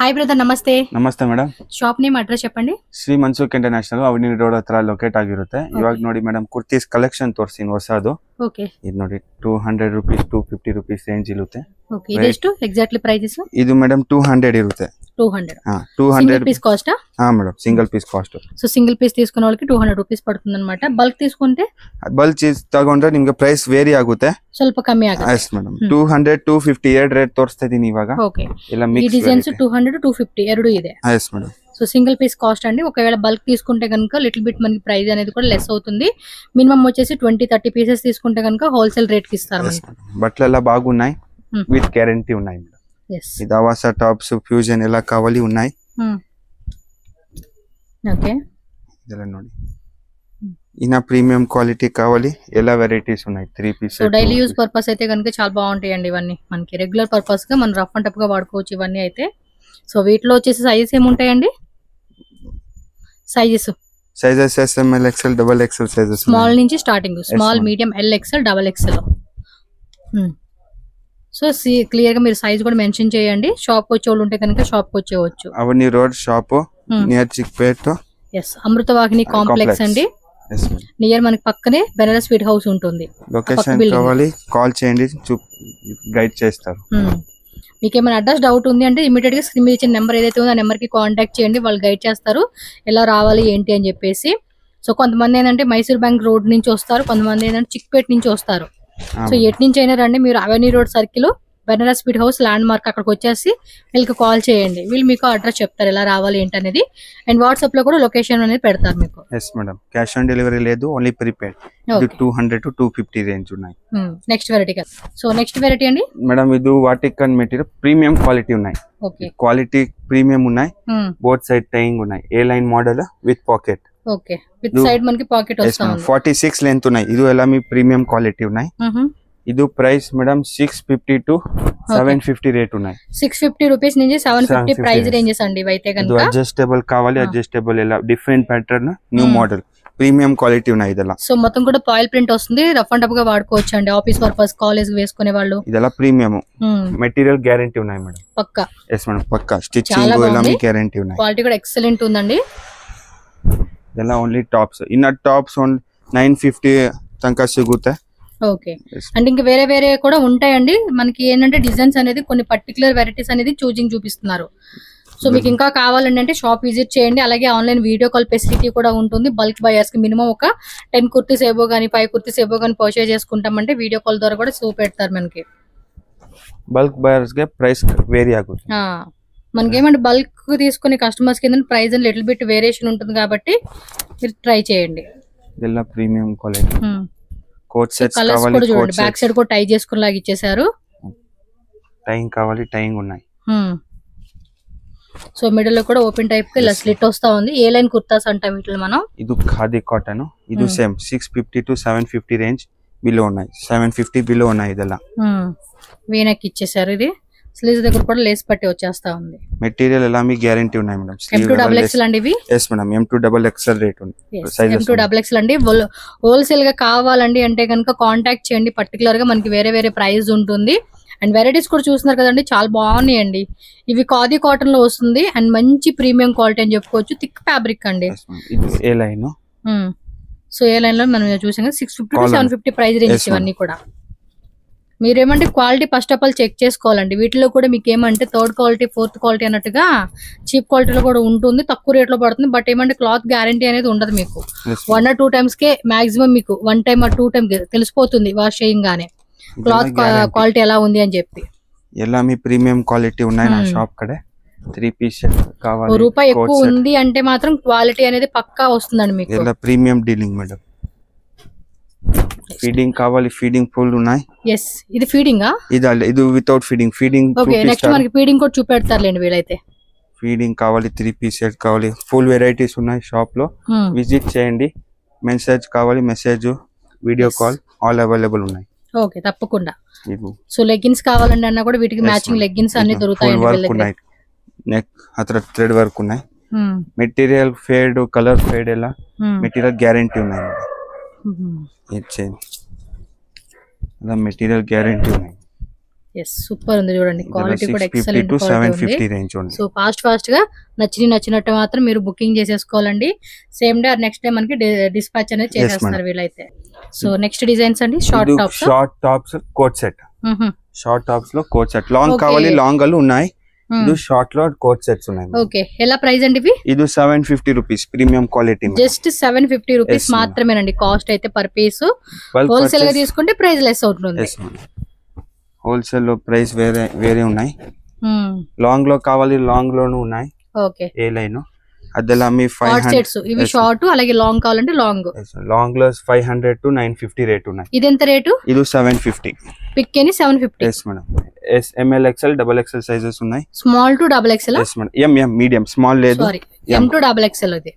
Hi brother, ನಮಸ್ತೆ. ನಮಸ್ತೆ madam. Shop name address చెప్పండి. ಶ್ರೀ ಮನ್ಸುಖ್ ಇಂಟರ್ನ್ಯಾಷನಲ್ ಅವನಿ ರೋಡ್ ಹತ್ರ ಲೊಕೇಟ್ ಆಗಿರುತ್ತೆ. ಇವಾಗ ನೋಡಿ ಮೇಡಮ್ ಕುರ್ತೀಸ್ ಕಲೆಕ್ಷನ್ ತೋರಿಸ್ತೀನಿ ಹೊಸದು. ಓಕೆ. ಇದು ನೋಡಿ 200 ರೂಪೀಸ್ 250 ರೂಪೀಸ್ ರೇಂಜ್ ಇರುತ್ತೆ. ಓಕೆ. ಇದೆಷ್ಟು ಎಕ್ಸಾಕ್ಟ್ಲಿ ಪ್ರೈಸಸ್? ಇದು ಮೇಡಮ್ 200 ಇರುತ್ತೆ. 200. ಹಾ 200 పీస్ కాస్ట్. హా madam single piece cost. So single piece తీసుకునే వాళ్ళకి 200 రూపీస్ పడుతుందన్నమాట. బల్క్ తీసుకుంటే ಬಲ್ಕ್ ಚೀಸ್ ತಗೊಂಡ್ರೆ ನಿಮಗೆ ಪ್ರೈಸ್ ವೇರಿ ಆಗುತ್ತೆ, ಸ್ವಲ್ಪ ಕಮ್ಮಿ ಆಗುತ್ತೆ. Yes madam. 200 250 ಎರಡು ರೇಟ್ ತೋರಿಸ್ತಾ ಇದೀನಿ ಇವಾಗ. ಓಕೆ. ಎಲ್ಲ ಈ ಮಿಕ್ಸ್ ಡಿಸೈನ್ಸ್ 200 250 ಎರಡು ಇದೆ. Yes madam. So single piece cost అండి. ఒకవేళ బల్క్ తీసుకుంటే కనుక లిటిల్ బిట్ మనకి ప్రైస్ అనేది కూడా లెస్ అవుతుంది. మినిమం వచ్చేసి 20-30 పీసెస్ తీసుకుంటే కనుక హోల్సేల్ రేట్ కి ఇస్తారు మనకి. బట్టలు ಎಲ್ಲ బాగున్నాయి, విత్ గ్యారెంటీ ఉన్నాయి మేడం. ఎస్. ఇది అవాసా టాప్స్ ఫ్యూజన్ ಎಲ್ಲ కావాలి ఉన్నాయి. ఓకే. ಇದೆಲ್ಲ ನೋಡಿ ఇన్న ప్రీమియం క్వాలిటీ కావాలి, ఎలా వెరైటీస్ ఉన్నాయి. 3 piece. So daily use purpose అయితే కనుక చాలా బాగుంటాయండి ఇవన్నీ. మనకి రెగ్యులర్ పర్పస్ గా మనం రఫ్ అండ్ టఫ్ గా వాడుకోవచ్చు ఇవన్నీ అయితే. సో వీటిలో వచ్చేసి సైజెస్ ఏముంటాయండి? Sizes SML XL double XL sizes small నుంచి starting, small medium L XL double XL. So clear గా మీరు సైజ్ కూడా మెన్షన్ చేయండి. షాప్ వచ్చే వాళ్ళు ఉంటే కనుక షాప్ వచ్చేవచ్చు. Avenue road shop near Chickpet. Yes, Amruthavahini complex అండి. నియర్ మనకి పక్కనే బెనారస్ స్వీట్ హౌస్ ఉంటుంది. లొకేషన్ కావాలి కాల్ చేయండి, గైడ్ చేస్తారు. మీకు ఏమైనా అడ్రస్ డౌట్ ఉంది అంటే ఇమీడియట్ గా స్క్రీన్ మీద ఇచ్చిన నెంబర్ ఏదైతే ఉందో ఆ నెంబర్ కి కాంటాక్ట్ చేయండి, వాళ్ళు గైడ్ చేస్తారు ఎలా రావాలి ఏంటి అని చెప్పేసి. సో కొంతమంది ఏంటంటే మైసూర్ బ్యాంక్ రోడ్ నుంచి వస్తారు, కొంతమంది ఏంటంటే చిక్పేట్ నుంచి వస్తారు. సో ఎటు నుంచి అయినా రండి, మీరు avenue road circle Banaras sweet house landmark అక్కడికి వచ్చేసి వీళ్ళకి కాల్ చేయండి, వీళ్ళు మీకు అడ్రస్ చెప్తారు ఎలా రావాలి ఏంటి అనేది. అండ్ వాట్సాప్ లో కూడా లొకేషన్ అనేది పెడతారు మీకు. Yes madam. Cash on delivery లేదు, ఓన్లీ ప్రీపెయిడ్. 200 to 250 రేంజ్ ఉన్నాయి. నెక్స్ట్ వెరైటీ కదా. సో నెక్స్ట్ వెరైటీ అండి మేడం, ఇది వాటికన్ మెటీరియల్ ప్రీమియం క్వాలిటీ ఉన్నాయి. ఓకే. క్వాలిటీ ప్రీమియం ఉన్నాయి, బోత్ సైడ్ టైయింగ్ ఉన్నాయి. A line model with pocket. Okay. With side మనకి pocket వస్తుంది. 46 లెంత్ ఉన్నాయి. ఇది ఎలా మీ ప్రీమియం క్వాలిటీ ఉన్నాయి. ఇది ప్రైస్ మేడం 650 to 750 రేట్ ఉన్నాయి. 650 రూపీస్ నుంచి 750 ప్రైస్ రేంజెస్ అండి ఇవైతే కనుక. అడ్జస్టబుల్ కావాలి, అడ్జస్టబుల్ ఎలా different pattern new model premium quality ఉన్నాయి ఇదలా. సో మొత్తం కూడా పాయిల్ ప్రింట్ వస్తుంది, రఫ్ అండ్ టఫ్ గా వాడుకోవచ్చు అండి. ఆఫీస్ పర్పస్, కాలేజ్ వేసుకునే వాళ్ళు. ఇదలా ప్రీమియం మెటీరియల్ గ్యారెంటీ ఉన్నాయి మేడం. పక్కా. ఎస్ మేడం, పక్కా. స్టిచ్చింగ్ ఎలా మీ గ్యారెంటీ ఉన్నాయి. క్వాలిటీ కూడా ఎక్సలెంట్ ఉందండి. ಇದೆಲ್ಲ ಓನ್ಲಿ ಟಾಪ್ಸ್. ಇನ್ನ ಟಾಪ್ಸ್ 950 ತನಕ ಸಿಗುತ್ತೆ. ఓకే. అండ్ ఇంకా వేరే వేరే కూడా ఉంటాయండి మనకి. ఏంటంటే డిజైన్స్ అనేది కొన్ని పర్టికులర్ వెరైటీస్ అనేది చూపిస్తున్నారు. సో మీకు ఇంకా కావాలండి అంటే షాప్ విజిట్ చేయండి. అలాగే ఆన్లైన్ వీడియో కాల్ ఫెసిలిటీ కూడా ఉంటుంది. బల్క్ బయర్స్ కి మినిమం ఒక 10 కుర్తీస్ ఏవో కానీ 5 కుర్తీస్ ఏవో కానీ పర్చేజ్ చేసుకుంటామంటే వీడియో కాల్ ద్వారా కూడా చూపెడతారు మనకి. బల్క్ బయర్స్ ಗೆ ప్రైస్ వేరీ ఆగుతుంది. మనకేమంటే బల్క్ తీసుకునే కస్టమర్స్ కింద ప్రైస్ అని లిటిల్ బిట్ వేరియేషన్ ఉంటుంది కాబట్టి మీరు ట్రై చేయండి. ಇದೆಲ್ಲ ప్రీమియం క్వాలిటీ. కోట్ సెట్స్ కావాలి, చూడండి బ్యాక్ సైడ్ కూడా టై చేసుకునేలాగా ఇచ్చేసారు. టైయింగ్ కావాలి, టైయింగ్ ఉన్నాయి. సో మిడిల్ లో కూడా ఓపెన్ టైప్ కి ఇలా స్లిట్ వస్తా ఉంది. ఏ లైన్ కుర్తాస్ అంటాం వీటిలో మనం. ఇది ఖాదీ కాటన్. ఇది సేమ్ 650 to 750 రేంజ్ బిలో ఉన్నాయి. 750 బిలో ఉన్నాయి. ఇదలా వీనెక్ ఇచ్చేసారు. ఇది స్లీవ్స్ దగ్గర కూడా లేస్ పట్టి వచ్చేస్తా ఉంది. మెటీరియల్ ఎలా మీ గ్యారెంటీ ఉన్నాయి మేడం. M2XXL అండి ఇవి. yes మేడం, M2XXL రేట్ ఉంది. M2XXL అండి. హోల్సేల్ గా కావాలండి అంటే కనుక కాంటాక్ట్ చేయండి. పర్టికులర్ గా మనకి వేరే వేరే ప్రైస్ ఉంటుంది. అండ్ వెరైటీస్ కూడా చూస్తున్నారు కదండి, చాలా బాగున్నాయండి. ఇవి ఖాదీ కాటన్ లో వస్తుంది అండ్ మంచి ప్రీమియం క్వాలిటీ అని చెప్పుకోవచ్చు. థిక్ ఫ్యాబ్రిక్ అండి. ఏ లైన్. సో ఏ లైన్ లో మనం చూసాం 650 to 750 ప్రైస్ రేంజ్ ఇవన్నీ కూడా. మీరేమంటే quality first of all check చేసుకోవాలండి. వీటిలో కూడా మీకు ఏమంటే 3rd క్వాలిటీ 4th క్వాలిటీ అన్నట్టుగా చీప్ క్వాలిటీలో కూడా ఉంటుంది, తక్కువ రేట్ లో పడుతుంది. బట్ ఏమంటే క్లాత్ గ్యారంటీ అనేది ఉండదు మీకు. 1 or 2 times కే మాక్సిమం మీకు 1 time or 2 time తెలిసిపోతుంది వాష్ చేయగానే క్లాత్ క్వాలిటీ ఎలా ఉంది అని చెప్పి. ఎలా మీ ప్రీమియం క్వాలిటీ ఉన్నాయి నా షాప్ కడే. 3 పీస్ కావాలి, రూపాయి ఎక్కువ ఉంది అంటే మాత్రం క్వాలిటీ అనేది పక్కా వస్తుందండి మీకు. ఎలా ప్రీమియం డీలింగ్ మేడం. ఫీడింగ్ కావాలి, ఫీడింగ్ ఫుల్ ఉన్నాయి. yes ఇది ఫీడింగ్ ఇది వితౌట్ ఫీడింగ్. ఓకే. నెక్స్ట్ మనకి ఫీడింగ్ కూడా చూపెడతారులేండి వీలైతే. ఫీడింగ్ కావాలి, 3 పీస్ సెట్ కావాలి, ఫుల్ వెరైటీస్ ఉన్నాయి షాప్ లో. విజిట్ చేయండి. మెసేజ్ కావాలి, message, video call all available ఉన్నాయి. ఓకే, తప్పకుండా. సో లెగ్గిన్స్ కావాలండి అన్న కూడా వీటికి మ్యాచింగ్ లెగ్గిన్స్ అన్ని దొరుకుతాయి. నెక్ అത്ര థ్రెడ్ వర్క్ ఉన్నాయి. మెటీరియల్ ఫేడ్, కలర్ ఫేడ్ ఎలా మెటీరియల్ గ్యారెంటీ ఉన్నాయి. మెటీరియల్ గ్యారెంటీ ఉన్నాయి. ఎస్ సూపర్ ఉంది చూడండి, క్వాలిటీ కూడా 650 ఎక్సలెంట్ to క్వాలిటీ ఉంది. 750 రేంజ్ ఉంది. సో ఫాస్ట్ గా నచ్చినట్టు మాత్రం మీరు బుకింగ్ చేసేసుకోవాలండి. సేమ్ డే నెక్స్ట్ డే మనకి డిస్పాచ్ అనేది చేసేస్తారు వీళ్ళైతే. సో నెక్స్ట్ డిజైన్స్ అండి short tops coat set. Short tops లో కోట్ సెట్, లాంగ్ కావాలి లాంగ్ లు ఉన్నాయి. ఇది షార్ట్ లో కోట్ సెట్స్ ఉన్నాయి. ఓకే, ఎలా ప్రైస్ అండి ఇవి? ఇది 750 rupees, premium quality. Just 750 rupees మాత్రమేనండి కాస్ట్ అయితే పర్ పీస్. హోల్సేల్ గా తీసుకుంటే ప్రైస్ లెస్ అవుతుంది. హోల్సేల్ లో ప్రైస్ వేరే ఉన్నాయి. లాంగ్ లో కావాలి లాంగ్ లోను ఉన్నాయి. ఓకే, ఏ లైన్ అదలా మీ 500 సెట్స్ ఇవి షార్ట్, అలాగే లాంగ్ కావాలంటే లాంగ్. లాంగ్ లో 500 to 950 రేట్ ఉన్నాయి. ఇది ఎంత రేటు? ఇది 750. పిక్ అని 750. yes madam. ML XL double XL sizes ఉన్నాయి. Small to double XL. yes madam. M medium, small లేదు. Sorry, M to double XL అది.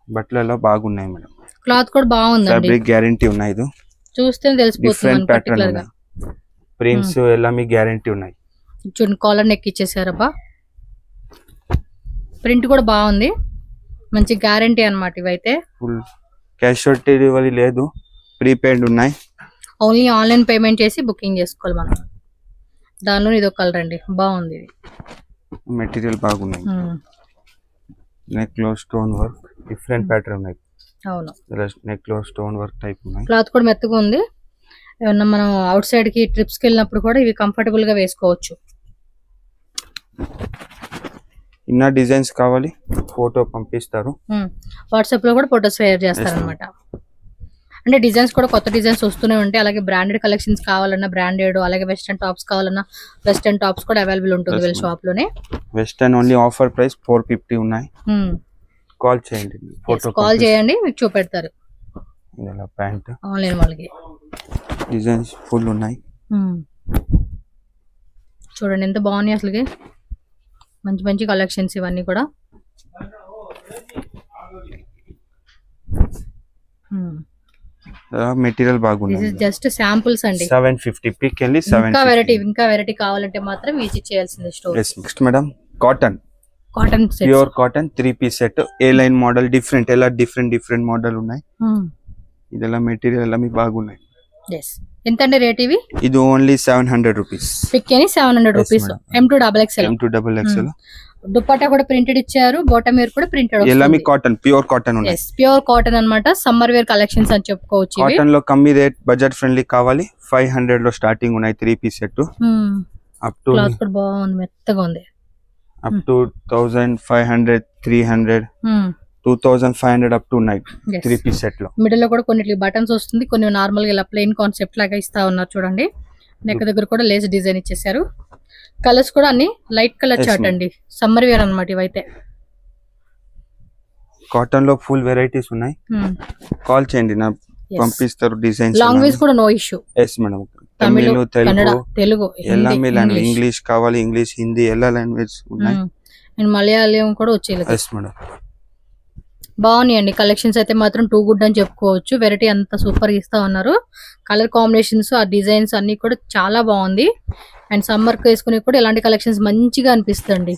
బట్టలలో బాగున్నాయి మేడం. క్లాత్ కూడా బాగుందండి, ఫ్యాబ్రిక్ గ్యారెంటీ ఉన్నాయి. ఇది చూస్తే తెలిసిపోతుంది పర్టిక్యులర్ గా. ప్రింట్స్ ఎలా మీ గ్యారెంటీ ఉన్నాయి. చూడండి కాలర్ నెక్ ఇచ్చేసారబ్బా, ప్రింట్ కూడా బాగుంది, మంచి గ్యారెంటీ అన్నమాట. ఇవైతే ఫుల్ క్యాష్ ఆన్ డెలివరీ లేదు, ప్రీపెయిడ్ ఉన్నాయి. ఓన్లీ ఆన్లైన్ పేమెంట్ చేసి బుకింగ్ చేసుకోవాలి మనం. దానిలో ఇది ఒక కలర్ అండి, బాగుంది. ఇది మెటీరియల్ బాగున్నాయి. నెక్ లో స్టోన్ వర్క్ డిఫరెంట్ ప్యాటర్న్ ఉన్నాయి. అవును, నెక్ లో స్టోన్ వర్క్ టైప్ ఉన్నాయి. క్లాత్ కూడా మెత్తగా ఉంది. ఏమన్నా మనం అవుట్ సైడ్ కి ట్రిప్స్ కి వెళ్ళినప్పుడు కూడా ఇవి కంఫర్టబుల్ గా వేసుకోవచ్చు. ఇన్న డిజైన్స్ కావాలి ఫోటో పంపిస్తారు, వాట్సాప్ లో కూడా ఫోటోస్ షేర్ చేస్తారు అనమాట. అంటే డిజైన్స్ కూడా కొత్త డిజైన్స్ వస్తూనే ఉంటాయి. అలాగే బ్రాండెడ్ కలెక్షన్స్ కావాలన్నా బ్రాండెడ్, అలాగే వెస్టర్న్ టాప్స్ కావాలన్నా వెస్టర్న్ టాప్స్ కూడా అవైలబుల్ ఉంటుంది వీళ్ళ షాప్ లోనే. వెస్టర్న్ ఓన్లీ ఆఫర్ ప్రైస్ 450 ఉన్నాయి. కాల్ చేయండి, ఫోటో కాల్ చేయండి, మీకు చూపెడతారు. ఇలా ప్యాంట్ ఆన్లైన్ వాళ్ళకి డిజైన్స్ ఫుల్ ఉన్నాయి. చూడండి ఎంత బాగున్నాయి అసలుకి, మంచి మంచి కలెక్షన్స్ ఇవన్నీ కూడా. మెటీరియల్ బాగుంది. జస్ట్ శాంపుల్స్ అండి. 750 పిక్ వెళ్ళి 750. ఇంకా వెరైటీ కావాలంటే మాత్రం విజిట్ చేయాల్సింది store. Next madam cotton set, pure cotton 3 piece set. A line model different, ఎలా డిఫరెంట్ మోడల్ ఉన్నాయి. ఇదెలా మెటీరియల్ ఎలా మీ బాగున్నాయి. ఎంత అండి రేట్ ఇవి? ఇది ఓన్లీ 700 రూపీస్. పిక్ అని 700 rupees. M to double XL. Dupatta కూడా ప్రింటెడ్ ఇచ్చారు, బాటమ్ వేర్ కూడా ప్రింటెడ్. ఎలా మీ కాటన్, ప్యూర్ కాటన్ ఉన్నాయి. ప్యూర్ కాటన్ అన్నమాట, సమ్మర్ వేర్ కలెక్షన్స్ అని చెప్పుకోవచ్చు. కాటన్ లో కమ్మి రేట్, బడ్జెట్ ఫ్రెండ్లీ కావాలి 500 లో స్టార్టింగ్ ఉన్నాయి 3 piece set. Up to cloth కూడా బాగుంది, మెత్తగా ఉంది. అప్ టు 1500, 300, 2500 అప్ టు ఉన్నాయి 3 పీస్ సెట్ లో. మిడిల్ లో కూడా కొన్ని బటన్స్ వస్తుంది, కొన్ని నార్మల్ గా ఇలా ప్లెయిన్ కాన్సెప్ట్ లాగా ఇస్తా ఉన్నారు చూడండి. నెక్ దగ్గర కూడా లేస్ డిజైన్ ఇచ్చేసారు. కలర్స్ కూడా అన్ని లైట్ కలర్ చార్ట్ అండి, సమ్మర్ వేర్ అన్నమాట ఇవైతే. కాటన్ లో ఫుల్ వెరైటీస్ ఉన్నాయి. కాల్ చేయండి, నా పంపిస్తారు డిజైన్స్. లాంగ్వేజ్ కూడా no issue. yes madam. Tamil, Telugu, ఎలా మీ లాంగ్వేజ్, ఇంగ్లీష్ కావాలి ఇంగ్లీష్, హిందీ ఎలా లాంగ్వేజ్ ఉన్నాయి. అండ్ మలయాళం కూడా వచ్చేది. yes madam. బాగున్నాయండి కలెక్షన్స్ అయితే మాత్రం టూ గుడ్ అని చెప్పుకోవచ్చు. వెరైటీ అంతా సూపర్ ఇస్తా ఉన్నారు. కలర్ కాంబినేషన్స్, ఆ డిజైన్స్ అన్ని కూడా చాలా బాగుంది. అండ్ సమ్మర్ వేసుకునే కూడా ఇలాంటి కలెక్షన్స్ మంచిగా అనిపిస్తుంది.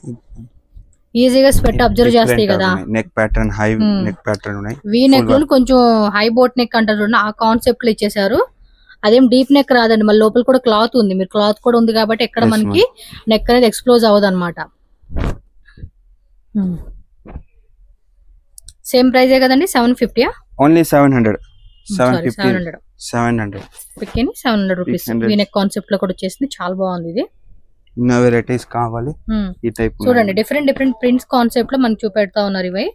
ఈజీగా స్వెట్ అబ్జర్వ్ చేస్తాయి కదా. Neck pattern, high neck pattern ఉన్నాయి. వీ నెక్ లో కొంచెం హై బోట్ నెక్ అంటారు, ఆ కాన్సెప్ట్ లో ఇచ్చేసారు. అదేం డీప్ నెక్ రాదండి, మళ్ళీ లోపల కూడా క్లాత్ ఉంది. మీరు క్లాత్ కూడా ఉంది కాబట్టి ఎక్కడ మనకి నెక్ అనేది ఎక్స్ప్లోజ్ అవ్వదు అనమాట. సేమ్ ప్రైజే కదండి, 750. ఓన్లీ 700. 700 పిక్కిని 700 రూపీస్. వీనెక్ కాన్సెప్ట్ లో కూడా వచ్చేసింది, చాలా బాగుంది. ఇది ఇన్న వెరైటీస్ కావాలి ఈ టైప్ చూడండి. డిఫరెంట్ ప్రింట్స్ కాన్సెప్ట్ లో మనకి చూపెడతా ఉన్నారు. ఇవి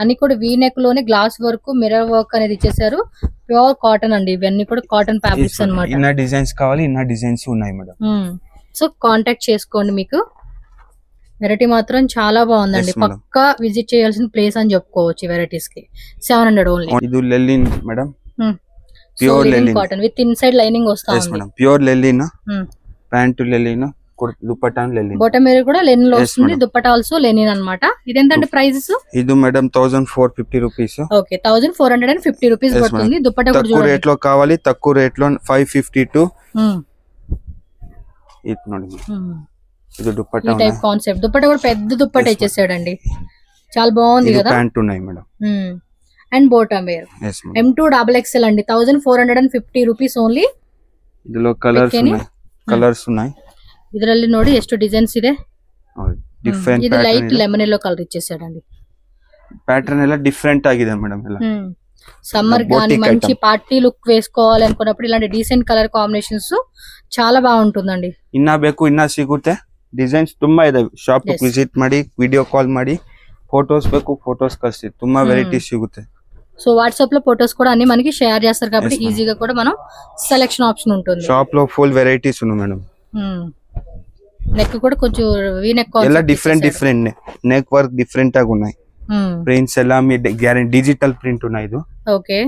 అన్ని కూడా వీనెక్ లోనే గ్లాస్ వర్క్, మిర్రర్ వర్క్ అనేది ఇచ్చేసారు. ప్యూర్ కాటన్ అండి, ఇవన్నీ కూడా కాటన్ ఫ్యాబ్రిక్స్ అన్నమాట. ఇన్న డిజైన్స్ కావాలి, ఇన్న డిజైన్స్ ఉన్నాయి మేడం. సో కాంటాక్ట్ చేసుకోండి. మీకు వెరైటీ మాత్రం చాలా బాగుందండి, పక్కా విజిట్ చేయాల్సిన ప్లేస్ అని చెప్పుకోవచ్చు. వెరైటీస్ కి 700 ఓన్లీ. ఇది linen madam, pure linen cotton with inside lining వస్తా ఉంది. Pure linen, pant linen, dupatta linen. Bottom మీద కూడా లెనిన్ లో వస్తుంది, దుపట్టా ఆల్సో లెనిన్ అన్నమాట. ఇదెంతండి ప్రైజెస్? ఇది మేడం 1450 రూపీస్. ఓకే, 1450 రూపీస్ పడుతుంది. దుపట్టా కూడా తక్కువ రేట్ లో కావాలి, తక్కువ రేట్ లో 550 టు ఇది దుపట్టా. ఈ టైప్ కాన్సెప్ట్ దుపట్టా కూడా పెద్ద దుపట్టా ఇచ్చేసాడండి, చాలా బాగుంది కదా. ప్యాంట్ ఉన్నాయి madam. And bottom wear M2 double XL అండి, 1450 రూపీస్ ఓన్లీ. ಇದೆಲ್ಲ ಕಲರ್ಸ್ ఉన్నాయి ಇದರಲ್ಲಿ ನೋಡಿ ಎಷ್ಟು ಡಿಸೈನ್ಸ್ ಇದೆ ಡಿಫರೆಂಟ್ ಇದು ಲೈಟ್ ಲೆಮನ್ yellow కలర్ ఇచ్చేసాడండి ప్యాటర్న్ ಎಲ್ಲ ಡಿಫరెంట్ ಆಗಿದೆ ಮೇಡಂ ಎಲ್ಲ సమ్మర్ గాని మంచి పార్టీ లుక్ వేసుకోవాలి అనుకున్నప్పుడు ఇలాంటి డీసెంట్ కలర్ కాంబినేషన్స్ చాలా బాగుంటుందండి ಇನ್ನ ಬೇಕು ಇನ್ನ ಸಿಗುತ್ತೆ ಡಿಸೈನ್ಸ್ ತುಂಬಾ ಇದೆ ಶಾಪ್ ವಿಸಿಟ್ ಮಾಡಿ ವಿಡಿಯೋ ಕಾಲ್ ಮಾಡಿ ఫోటోస్ ಬೇಕು ఫోటోస్ కల్సి ತುಂಬಾ వెరైటీస్ సిగుతాయి సో వాట్సాప్ లో ఫోటోస్ కూడా అన్ని మనకి షేర్ చేస్తారు కాబట్టి ఈజీగా కూడా మనం సెలక్షన్ ఆప్షన్ ఉంటుంది షాప్ లో ఫుల్ వెరైటీస్ ఉన్నాయి మేడం నెక్ కూడా కొంచెం వి నెక్ ಎಲ್ಲ డిఫరెంట్ నెక్ వర్క్ డిఫరెంట్ ఆగా ఉన్నాయి ప్రింట్స్ ಎಲ್ಲ మీ గ్యారెంటీ డిజిటల్ ప్రింట్ ఉన్నాయి ఇది ఓకే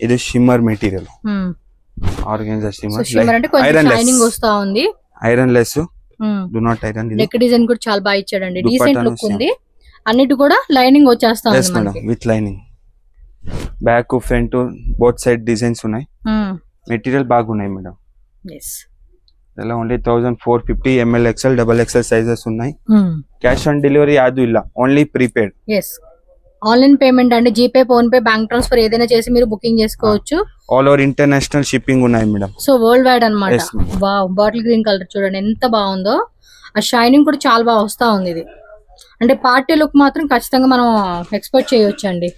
ఇది షిమ్మర్ మెటీరియల్ ఆర్గాన్జా షిమ్మర్ అంటే కొంచెం షైనింగ్ వస్తా ఉంది iron less do not iron neck design కూడా చాలా బాగా ఇచ్చాడండి డీసెంట్ లుక్ ఉంది అన్నిటి కూడా లైనింగ్ వచ్చేస్తా ఉంది మనకి with lining back front both side designs ఉన్నాయి మెటీరియల్ బాగున్నాయి మేడం yes ಎಲ್ಲ only 1450 ml XL double XL sizes ఉన్నాయి క్యాష్ ఆన్ డెలివరీ యాదు ಇಲ್ಲ only prepaid yes online payment అండి GPay PhonePe bank transfer ఏదైనా చేసి మీరు బుకింగ్ చేసుకోవచ్చు ఆల్ ఓవర్ ఇంటర్నేషనల్ షిప్పింగ్ ఉన్నాయి మేడం సో వరల్డ్ వైడ్ అన్నమాట వావ్ బాటిల్ గ్రీన్ కలర్ చూడండి ఎంత బాగుందో ఆ షైనింగ్ కూడా చాలా బాగా వస్తా ఉంది ఇది అంటే పార్టీ లుక్ మాత్రం ఖచ్చితంగా మనం ఎక్స్పెక్ట్ చేయొచ్చు అండి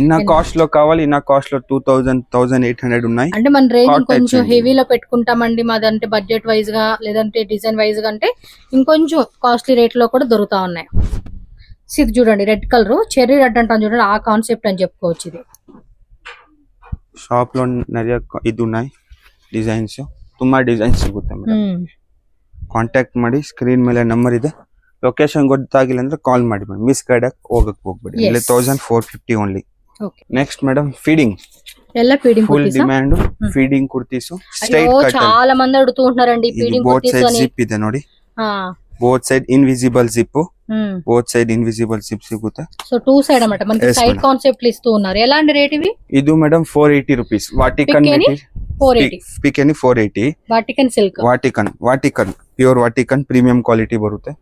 ఇన్న కాస్ట్ లో కావాలి ఇన్న కాస్ట్ లో 2800 ఉన్నాయి అంటే మన రేంజ్ కొంచెం హెవీలో పెట్టుకుంటామండి మాదంటే బడ్జెట్ వైజ్ గా లేదంటే డిజైన్ వైజ్ గా అంటే ఇంకొంచెం కాస్ట్లీ రేట్ లో కూడా దొరుకుతా ఉన్నాయి ఇది చూడండి రెడ్ కలర్ చెర్రీ రెడ్ అంటాం చూడండి ఆ కాన్సెప్ట్ అని చెప్పుకోవచ్చు ఇది షాప్ లో நிறைய ఇది ఉన్నాయి డిజైన్స్ ತುಂಬಾ డిజైన్స్ ಸಿಗುತ್ತೆ ಮೇಡಂ ಕಾಂಟ್ಯಾಕ್ಟ್ ಮಾಡಿ ಸ್ಕ್ರೀನ್ ಮೇಲೆ ನಂಬರ್ ಇದೆ ಲೊಕೇಶನ್ ಗೊತ್ತಾಗಿಲ್ಲ ಅಂದ್ರೆ ಕಾಲ್ ಮಾಡಿ ಮೇಡಂ ಮಿಸ್ ಗೈಡಕ್ ಹೋಗಬೇಡಿ ಇಲ್ಲಿ 1450 only okay next madam feeding ಎಲ್ಲ feeding full demand feeding kurtis straight cut చాలా మంది అడుగుతూ ఉంటారండి ఫీడింగ్ కుర్తీస్ అని జిప్ ಇದೆ ನೋಡಿ both side invisible zip both side invisible zip ಸಿಗುತ್ತೆ సో టూ సైడ్ అన్నమాట మనకి సైడ్ కాన్సెప్ట్ ఇస్తూ ఉన్నారు ఎలాంటి రేట్ ఇవి ಇದು ಮೇಡಂ 480 రూపీస్ వాటికన్ 480 ಪಿಕೆನಿ 480 Vatican silk Vatican pure Vatican premium quality ಬರುತ್ತೆ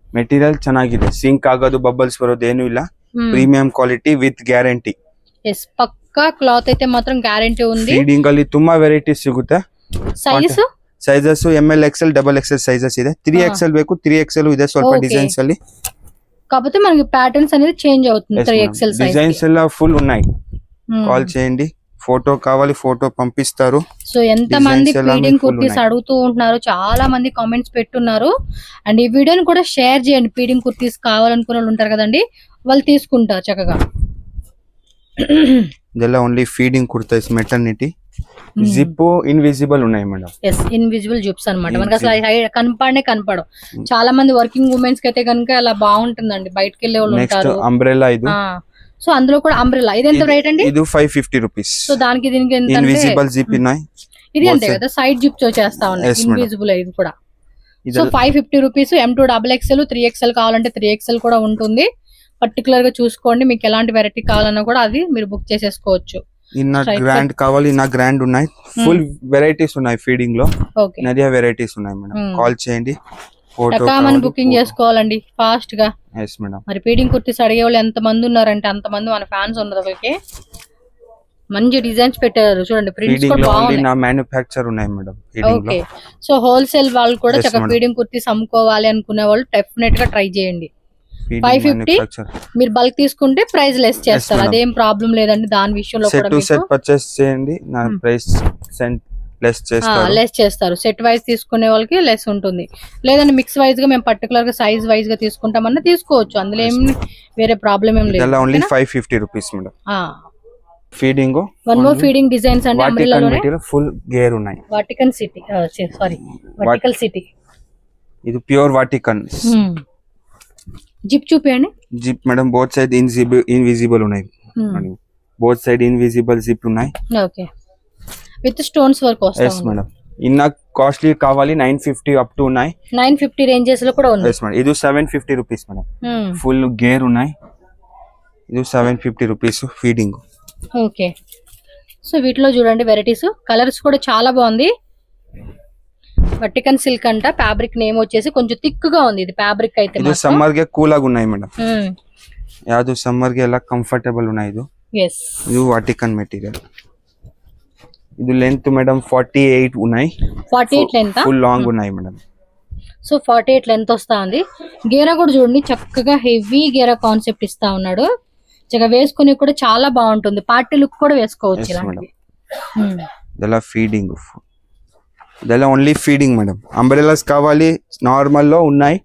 ಮೆಟೀರಿಯಲ್ ಚೆನ್ನಾಗಿದೆ ಸಿಂಕ್ ಆಗೋದು ಬಬಲ್ಸ್ ಬರೋದು ಏನು ಇಲ್ಲ premium quality with guarantee yes ಪಕ್ಕಾ ಕ್ಲಾತ್ అయితే మాత్రం గ్యారెంటీ ఉంది ఫీడింగ్ ಅಲ್ಲಿ ತುಂಬಾ ವೆರೈಟೀಸ್ ಸಿಗುತ್ತೆ sizes ML XL double XL sizes ಇದೆ 3XL ಬೇಕು 3XL ಇದೆ ಸ್ವಲ್ಪ డిజైన్స్ ಅಲ್ಲಿ కాకపోతే మనకి ప్యాటర్న్స్ అనేది చేంజ్ అవుతుంది 3XL సైజ్ డిజైన్స్ ಎಲ್ಲ ఫుల్ ఉన్నాయి కాల్ చేయండి ఫోటో కావాలి ఫోటో పంపిస్తారు సో ఎంత మంది ఫీడింగ్ కుర్తీస్ అడుగుతూ ఉంటున్నారు చాలా మంది కామెంట్స్ పెట్టున్నారు అండ్ ఈ వీడియోని కూడా షేర్ చేయండి ఫీడింగ్ కుర్తీస్ కావాలనుకునే వాళ్ళు ఉంటారు కదండి వాళ్ళు తీసుకుంటారు చక్కగా ಇದೆಲ್ಲ only feeding kurtas maternity zip invisible ఉన్నాయి మేడం yes ఇన్విజిబుల్ జిప్స్ అన్నమాట మనకి అసలు కనపడవు చాలా మంది వర్కింగ్ ఉమెన్స్ కి అయితే గనుక అలా బాగుంటుందండి బయటికి వెళ్ళే వాళ్ళు ఉంటారు నెక్స్ట్ అంబ్రెల్లా ఇది సో అందులో కూడా అంబ్రెల్లా ఇది ఎంత రేట్ అండి ఇది 550 రూపీస్ సో దానికి దీనికి ఎంత ఇన్విజిబుల్ జిప్ ఉన్నాయి ఇది అంతే కదా సైడ్ జిప్ చేస్తా ఉన్నాయి ఇన్విజిబుల్ ఇది కూడా so 550 rupees M2 XXL 3XL కావాలంటే 3XL కూడా ఉంటుంది పర్టికులర్ గా చూసుకోండి మీకు ఎలాంటి వెరైటీ కావాలన్నా కూడా అది మీరు బుక్ చేసేసుకోవచ్చు ఇన్న గ్రాండ్ కావాలి ఇన్న గ్రాండ్ ఉన్నాయి ఫుల్ వెరైటీస్ ఉన్నాయి ఫీడింగ్ లో நிறைய వెరైటీస్ ఉన్నాయి మేడం కాల్ చేయండి ఫోటో మనం బుకింగ్ చేసుకోవాలండి ఫాస్ట్ గా yes మేడం మరి ఫీడింగ్ కుర్తీస్ అడిగే వాళ్ళు ఎంత మంది ఉన్నారంటే అంత మంది మన ఫ్యాన్స్ ఉన్నారు ఓకే మంచి డిజైన్స్ పెట్టారు చూడండి ప్రింట్స్ కూడా బాగున్నాయి నా మ్యానుఫ్యాక్చర్ ఉన్నాయి మేడం ఫీడింగ్ లో ఓకే సో హోల్సేల్ వాళ్ళు కూడా చక్కగా ఫీడింగ్ కుర్తీస్ అమ్ముకోవాలి అనుకునే వాళ్ళు డెఫినెట్ గా ట్రై చేయండి 550 మీరు బల్క్ తీసుకుంటే ప్రైస్ లెస్ చేస్తారు అదేం ప్రాబ్లం లేదండి దాని విషయంలో కూడా మీకు సెట్ పర్చేస్ చేయండి నా ప్రైస్ లెస్ చేస్తారు సెట్ వైజ్ తీసుకునే వాళ్ళకి లెస్ ఉంటుంది లేదంటే మిక్స్ వైజ్ గా మేము పర్టికులర్ గా సైజ్ వైజ్ గా తీసుకుంటామన్నా తీసుకోవచ్చు అందులో ఏం వేరే ప్రాబ్లం ఏం లేదు only 550 rupees madam feeding one more feeding designs అంటే అంబ్రెల్లాలోనే ఫుల్ గేర్ ఉన్నాయి Vatican city sorry vertical city ఇది ప్యూర్ వాటికన్ జిప్ చూపియండి zip madam both side invisible ఉన్నాయి బోత్ సైడ్ ఇన్విజిబుల్ జిప్ ఉన్నాయి ఓకే విత్ స్టోన్స్ వర్క్ వస్తుంది yes madam ఇన్న costly కావాలి 950 అప్ టు ఉన్నాయి 950 రేంజెస్ లో కూడా ఉంది yes మేడం ఇది 750 రూపీస్ మేడం ఫుల్ గేర్ ఉన్నాయి ఇది 750 రూపీస్ ఫీడింగ్ ఓకే సో వీటిలో చూడండి వెరైటీస్ కలర్స్ కూడా చాలా బాగుంది వర్టికన్ సిల్క్ అంట ఫ్యాబ్రిక్ నేమ్ వచ్చేసి కొంచెం థిక్ గా ఉంది ఇది ఫ్యాబ్రిక్ అయితే ఇది సమ్మర్ ಗೆ కూల్ ಆಗಿ ఉన్నాయి మేడం యాదు సమ్మర్ ಗೆ ಎಲ್ಲ కంఫర్టబుల్ ఉన్నాయి ఇది yes ఇది వర్టికన్ మెటీరియల్ ఇది లెంత్ మేడం 48 ఉన్నాయి. 48 లెంత్ ఫుల్ లాంగ్ ఉన్నాయి మేడం. సో 48 లెంత్ వస్తా ఉంది. గేరా కూడా చూడండి చక్కగా హెవీ గేరా కాన్సెప్ట్ ఇస్తా ఉన్నాడు. చక్కగా వేసుకుని కూడా చాలా బాగుంటుంది. పార్టీ లుక్ కూడా వేసుకోవచ్చు ఇలాంటివి. ఇదలా ఫీడింగ్, ఇదలా ఓన్లీ ఫీడింగ్ మేడం. అంబ్రెలాస్ కావాలి నార్మల్ లో ఉన్నాయి.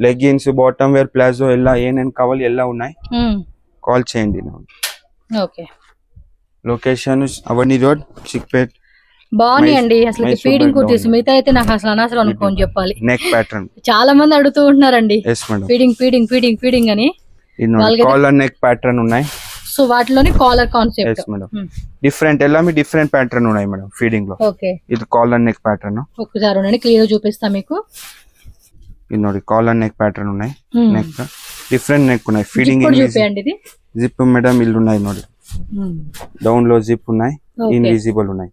లెగ్గిన్స్, బాటమ్ వేర్, ప్లాజో ఎలా ఏనేం కావాలి ఎలా ఉన్నాయి. కాల్ చేయండి. ఓకే, లొకేషన్ అవని రోడ్, చిక్పేట్. బాగున్నాయండి అసలు ఫీడింగ్ కుర్తీస్. మిగతా అయితే నాకు అసలు అనవసరం అనుకోని చెప్పాలి. నెక్ ప్యాటర్న్ చాలా మంది అడుగుతూ ఉంటున్నారండి ఫీడింగ్ ఫీడింగ్ ఫీడింగ్ ఫీడింగ్ అని. కాలర్ నెక్ ప్యాటర్న్ ఉన్నాయి. సో వాటిలోని కాలర్ కాన్సెప్ట్ డిఫరెంట్ ఎలా మీ డిఫరెంట్ ప్యాటర్న్ ఉన్నాయి మేడం ఫీడింగ్ లో. ఓకే, ఇది కాలర్ నెక్ ప్యాటర్న్. ఒకసారి ఉండండి క్లియర్ చూపిస్తా మీకు. ఇది నోడి కాలర్ నెక్ ప్యాటర్న్ ఉన్నాయి. నెక్ డిఫరెంట్ నెక్ ఉన్నాయి. ఫీడింగ్ చూపియండి. ఇది జిప్ మేడం ఇల్లు ఉన్నాయి నోడి. డౌన్ లో జిప్ ఉన్నాయి, ఇన్విజిబుల్ ఉన్నాయి.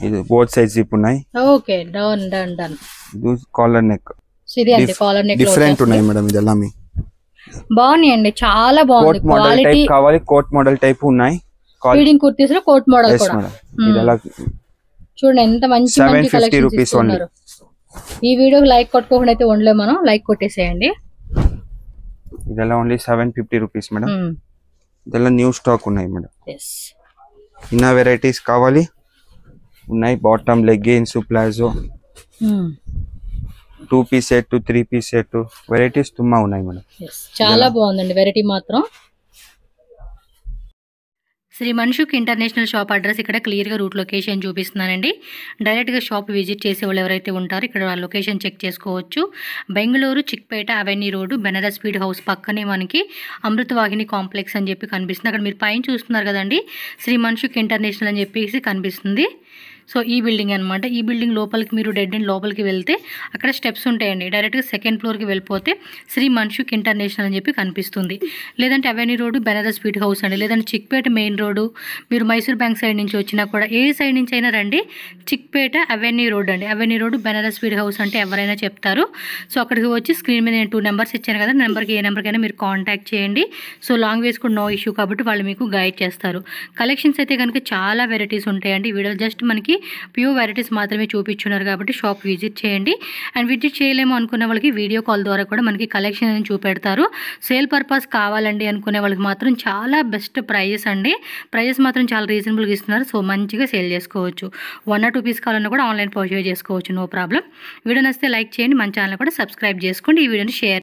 ఇది బోత్ సైడ్ జిప్ ఉన్నాయి. Okay, done done done. ఇది కాలర్ నెక్. ఇది అంటే కాలర్ నెక్ డిఫరెంట్ ఉన్నాయి మేడం. ఇది ఎలా మీ బాగున్నాయండి, చాలా బాగుంది. క్వాలిటీ కావాలి కోట్ మోడల్ టైప్ ఉన్నాయి. ఫీడింగ్ కుర్తీస్ లో కోట్ మోడల్ కూడా ఇది ఎలా చూడండి ఎంత మంచి మంచి కలెక్షన్స్ ఇస్తున్నారు. ఈ వీడియోకి లైక్ కొట్టుకోకుండా అయితే ఉండలే మనం. లైక్ కొట్టేసేయండి. ఇదలా ఓన్లీ 750 రూపీస్ మేడం. ఇదలా న్యూ స్టాక్ ఉన్నాయి మేడం. ఇన్న వెరైటీస్ కావాలి ఉన్నాయి. Bottom, leggings, palazzo, 2 piece set, 3 piece set varieties తుమ్మా ఉన్నాయి మేడం. చాలా బాగుందండి వెరైటీ మాత్రం. Shri Mansukh international shop address ఇక్కడ క్లియర్గా రూట్ లొకేషన్ చూపిస్తున్నానండి. డైరెక్ట్గా షాప్ విజిట్ చేసే వాళ్ళు ఎవరైతే ఉంటారో ఇక్కడ లొకేషన్ చెక్ చేసుకోవచ్చు. Bengaluru Chickpet avenue road, Banaras speed house పక్కనే మనకి అమృతవాహిని కాంప్లెక్స్ అని చెప్పి కనిపిస్తుంది. అక్కడ మీరు పైన చూస్తున్నారు కదండి, శ్రీ మన్షుక్ ఇంటర్నేషనల్ అని చెప్పేసి కనిపిస్తుంది. సో ఈ బిల్డింగ్ అనమాట. ఈ బిల్డింగ్ లోపలికి మీరు డెడ్ అండ్ లోపలికి వెళ్తే అక్కడ స్టెప్స్ ఉంటాయండి. డైరెక్ట్గా సెకండ్ ఫ్లోర్కి వెళ్ళిపోతే శ్రీ మన్షుక్ ఇంటర్నేషనల్ అని చెప్పి కనిపిస్తుంది. లేదంటే avenue road, Banaras speed house అండి. లేదంటే చిక్పేట మెయిన్ రోడ్డు, మీరు మైసూర్ బ్యాంక్ సైడ్ నుంచి వచ్చినా కూడా ఏ సైడ్ నుంచి అయినా రండి. చిక్పేట అవెన్యూ రోడ్ అండి. Avenue road, Banaras speed house అంటే ఎవరైనా చెప్తారు. సో అక్కడికి వచ్చి స్క్రీన్ మీద నేను 2 నెంబర్స్ ఇచ్చాను కదా, నెంబర్కి ఏ నెంబర్కైనా మీరు కాంటాక్ట్ చేయండి. సో లాంగ్వేజ్ కూడా నో ఇష్యూ కాబట్టి వాళ్ళు మీకు గైడ్ చేస్తారు. కలెక్షన్స్ అయితే కనుక చాలా వెరైటీస్ ఉంటాయండి. వీడియో జస్ట్ మనకి ప్యూర్ వెరైటీస్ మాత్రమే చూపించున్నారు కాబట్టి షాప్ విజిట్ చేయండి. అండ్ విజిట్ చేయలేము అనుకునే వాళ్ళకి వీడియో కాల్ ద్వారా కూడా మనకి కలెక్షన్ అని చూపెడతారు. సేల్ పర్పస్ కావాలండి అనుకునే వాళ్ళకి మాత్రం చాలా బెస్ట్ ప్రైజెస్ అండి. ప్రైజెస్ మాత్రం చాలా రీజనబుల్గా ఇస్తున్నారు. సో మంచిగా సేల్ చేసుకోవచ్చు. 1 or 2 పీస్ కావాలన్నా కూడా ఆన్లైన్ పర్చేజ్ చేసుకోవచ్చు, నో ప్రాబ్లం. వీడియో నచ్చితే లైక్ చేయండి, మన ఛానల్ కూడా సబ్స్క్రైబ్ చేసుకోండి. ఈ వీడియోని షేర్